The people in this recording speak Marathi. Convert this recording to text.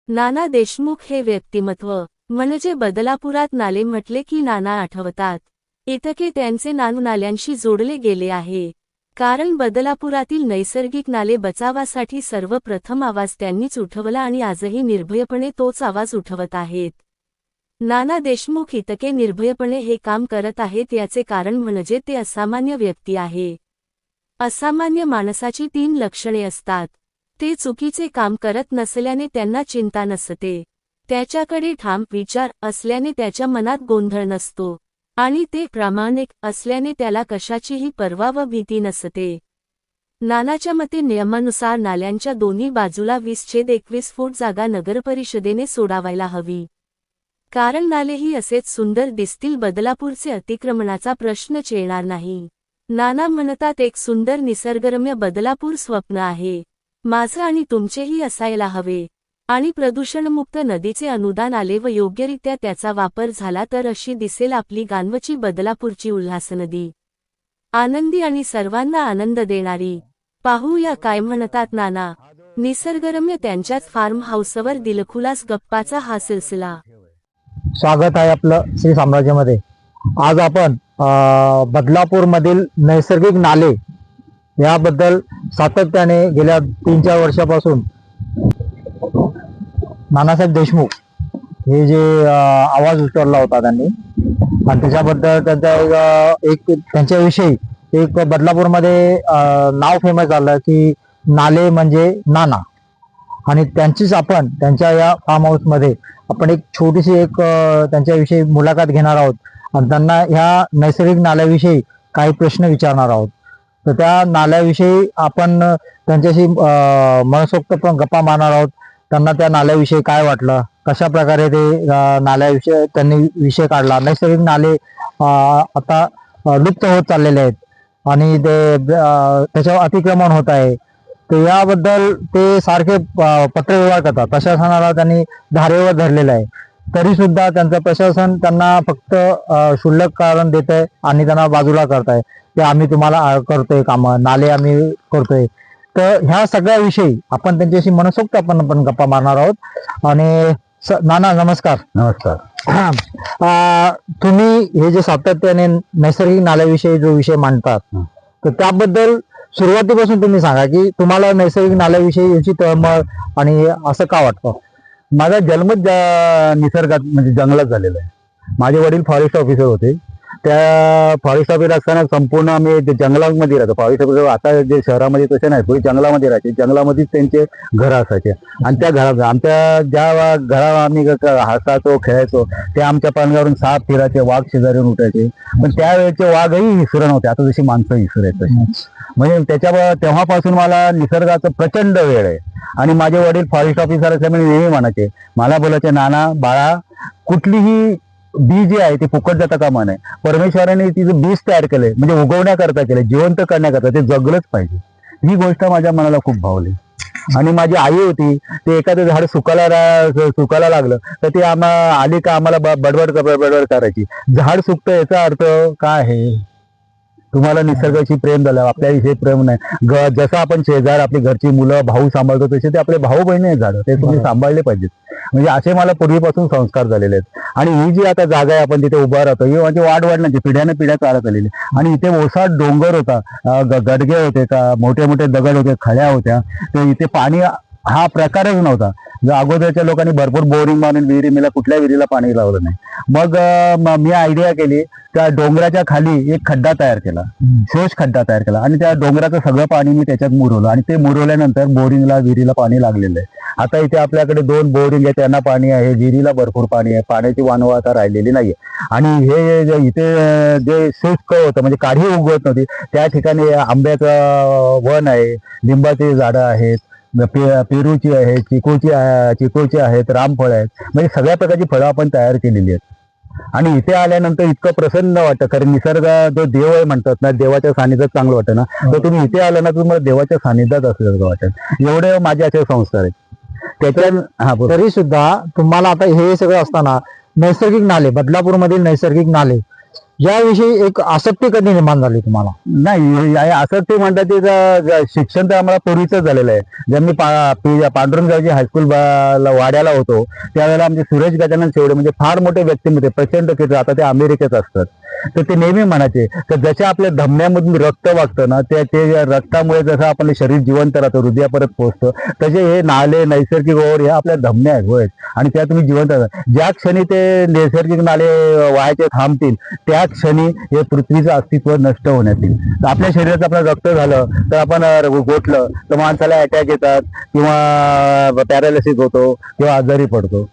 नाना देशमुख हे व्यक्तिमत्व म्हणजे बदलापुरात नाले म्हटले की नाना आठवतात. इतके त्यांचे नानू नाल्यांशी जोडले गेले आहे. कारण बदलापुरातील नैसर्गिक नाले बचावासाठी सर्वप्रथम आवाज त्यांनीच उठवला आणि आजही निर्भयपणे तोच आवाज उठवत आहेत. नाना देशमुख इतके निर्भयपणे हे काम करत आहेत याचे कारण म्हणजे ते असामान्य व्यक्ती आहे. असामान्य माणसाची 3 लक्षणे असतात. ते चुकीचे काम करत नसल्याने त्यांना चिंता नसते, त्याच्याकडे ठाम विचार असल्याने त्याच्या मनात गोंधळ नसतो आणि ते प्रामाणिक असल्याने त्याला कशाचीही पर्वा व भीती नसते. नानाच्या मते नियमानुसार नाल्यांच्या दोन्ही बाजूला 20/21 फूट जागा नगरपरिषदेने सोडावायला हवी. कारण नालेही असेच सुंदर दिसतील, बदलापूरचे अतिक्रमणाचा प्रश्नच येणार नाही. नाना म्हणतात, एक सुंदर निसर्गरम्य बदलापूर स्वप्न आहे. माझं आणि तुमचेही असायला हवे. आणि प्रदूषणमुक्त नदीचे अनुदान आले व योग्यरित्या त्याचा वापर झाला तर अशी दिसेल आपली गानवची बदलापूरची उल्हास नदी. आनंदी आणि सर्वांना आनंद देणारी. पाहूया काय म्हणतात नाना. निसर्गरम्य त्यांच्याच फार्म हाऊसवर दिलखुलास गप्पाचा हा सिलसिला. स्वागत आहे आपलं श्री साम्राज्यामध्ये. आज आपण बदलापूर मधील नैसर्गिक नाले याबद्दल सातत्याने गेल्या 3-4 वर्षापासून नानासाहेब देशमुख हे जे आवाज उचलला होता त्यांनी, आणि त्याच्याबद्दल त्यांचा एक त्यांच्याविषयी एक बदलापूरमध्ये नाव फेमस झालं की नाले म्हणजे नाना. आणि त्यांचीच आपण त्यांच्या या फार्म हाऊसमध्ये आपण एक छोटीशी एक त्यांच्याविषयी मुलाखत घेणार आहोत आणि त्यांना ह्या नैसर्गिक नाल्याविषयी काही प्रश्न विचारणार आहोत. तर त्या नाल्याविषयी आपण त्यांच्याशी मनसोक्त पण गप्पा मारणार आहोत. त्यांना त्या नाल्याविषयी काय वाटलं, कशा प्रकारे ते नाल्याविषयी त्यांनी विषय काढला. नैसर्गिक नाले आता लुप्त होत चाललेले आहेत आणि ते त्याच्यावर अतिक्रमण होत आहे. तर याबद्दल ते सारखे पत्रव्यवहार करतात. प्रशासनाला त्यांनी धारेवर धरलेलं आहे, तरी सुद्धा त्यांचं प्रशासन त्यांना फक्त क्षुल्लक कारण देत आहे आणि त्यांना बाजूला करताय. ते आम्ही तुम्हाला करतोय कामं, नाले आम्ही करतोय. तर ह्या सगळ्याविषयी आपण त्यांच्याशी मनसोक्त आपण गप्पा मारणार आहोत. आणि नाना नमस्कार. नमस्कार. तुम्ही हे जे सातत्याने नैसर्गिक नाल्याविषयी जो विषय मांडतात, तर त्याबद्दल सुरुवातीपासून तुम्ही सांगा की तुम्हाला नैसर्गिक नाल्याविषयी याची तळमळ आणि असं का वाटतं? माझा जन्मच निसर्गात म्हणजे जंगलात झालेला आहे. माझे वडील फॉरेस्ट ऑफिसर होते. त्या फॉरेस्ट ऑफिसर असताना संपूर्ण आम्ही जंगलामध्ये राहतो. फॉरेस्ट ऑफिसर आता जे शहरामध्ये तसे नाही, पूर्वी जंगलामध्ये राहायचे. जंगलामध्येच त्यांचे घर असायचे आणि त्या घरात आमच्या ज्या घरावर आम्ही हसायचो खेळायचो ते आमच्या पालण्यावरून साप फिरायचे, वाघ शेजारून उठायचे. पण त्यावेळेचे वाघही हिसरण होते, आता जशी माणसं हिसर आहेत. म्हणजे त्याच्यामुळे तेव्हापासून मला निसर्गाचं प्रचंड वेळ आहे. आणि माझे वडील फॉरेस्ट ऑफिसर असल्यामुळे नेहमी म्हणायचे, मला बोलायचे, नाना बाळा, कुठलीही बी जे आहे ते फुकट जाता कामा नये. परमेश्वराने तिचं बीज तयार केलंय, म्हणजे उगवण्याकरता केलंय, जिवंत करण्याकरता, ते जगलंच पाहिजे. ही गोष्ट माझ्या मनाला खूप भावली. आणि माझी आई होती, ते एखादं झाड सुकायला लागलं तर ते आली का आम्हाला बडबड करायची, झाड सुकतं याचा अर्थ काय आहे? तुम्हाला निसर्गाशी प्रेम झालं, आपल्याविषयी प्रेम नाही. जसं आपण शेजार आपली घरची मुलं भाऊ सांभाळतो तसे ते आपले भाऊ बहिणी आहेत झाडं, ते तुम्ही सांभाळले पाहिजेत. म्हणजे असे मला पूर्वीपासून संस्कार झालेले आहेत. आणि ही जी आता जागा आहे आपण तिथे उभा राहतो, ही म्हणजे वाढवाडण्याची पिढ्याने पिढ्या चालत आलेली. आणि इथे ओसाड डोंगर होता, गडगे होते, का मोठे मोठे दगड होते, खड्या होत्या. तर इथे पाणी हा प्रकारच नव्हता. अगोदरच्या लोकांनी भरपूर बोरिंग मारून विहिरी, कुठल्या विहिरीला पाणी लावलं नाही. मग मी आयडिया केली, त्या डोंगराच्या खाली एक खड्डा तयार केला, शोष खड्डा तयार केला. आणि त्या डोंगराचं सगळं पाणी मी त्याच्यात मुरवलं. आणि ते मुरवल्यानंतर बोरिंगला विहिरीला पाणी लागलेलं आहे. आता इथे आपल्याकडे 2 बोरिंग आहे, त्यांना पाणी आहे, विहिरीला भरपूर पाणी आहे. पाण्याची वानवा आता राहिलेली नाहीये. आणि हे इथे जे शुष्क होतं, म्हणजे काढी उगवत नव्हती, त्या ठिकाणी आंब्याचं वन आहे, लिंबाची झाडं आहेत, पेरूची आहे, चिकूची आहेत, रामफळ आहेत, म्हणजे सगळ्या प्रकारची फळं आपण तयार केलेली आहेत. आणि इथे आल्यानंतर इतकं प्रसन्न वाटतं, कारण निसर्ग जो देव आहे म्हणतात ना, देवाच्या सानिध्यात चांगलं वाटतं ना, तर तुम्ही इथे आला ना तुम्हाला देवाच्या सानिध्यात असल्यासारखं वाटेल. एवढे माझे असे संस्कार आहेत त्याच्या. हा बोला. तरी सुद्धा तुम्हाला आता हे सगळं असताना नैसर्गिक नाले, बदलापूरमधील नैसर्गिक नाले याविषयी एक आसक्ती कधी निर्माण झाली तुम्हाला? नाही, असं ते म्हणतात ते शिक्षण तर आम्हाला पूर्वीच झालेलं आहे. जेव्हा मी पांडुरंगरावजी हायस्कूल वाड्याला होतो त्यावेळेला आमचे सुरेश गजानन शेवडे म्हणजे फार मोठे व्यक्तिमत्व, प्रचंड क्रिकेटर, आता ते अमेरिकेत असतात. तर ते नेहमी म्हणायचे तर जसे आपल्या धमन्यामधून रक्त वागतं ना, ते रक्तामुळे जसं आपलं शरीर जिवंत राहतं, हृदयापर्यंत पोहोचतं, तसे हे नाले नैसर्गिक ओढ हे आपल्या धमन्या आहेत आणि त्या तुम्ही जिवंत राहता. ज्या क्षणी ते नैसर्गिक नाले वाहायचे थांबतील त्या क्षणी हे पृथ्वीचं अस्तित्व नष्ट होण्यात येईल. तर आपल्या शरीरात आपलं रक्त झालं तर आपण गोठलं तर माणसाला अटॅक येतात किंवा पॅरालिसिस होतो किंवा आजारी पडतो.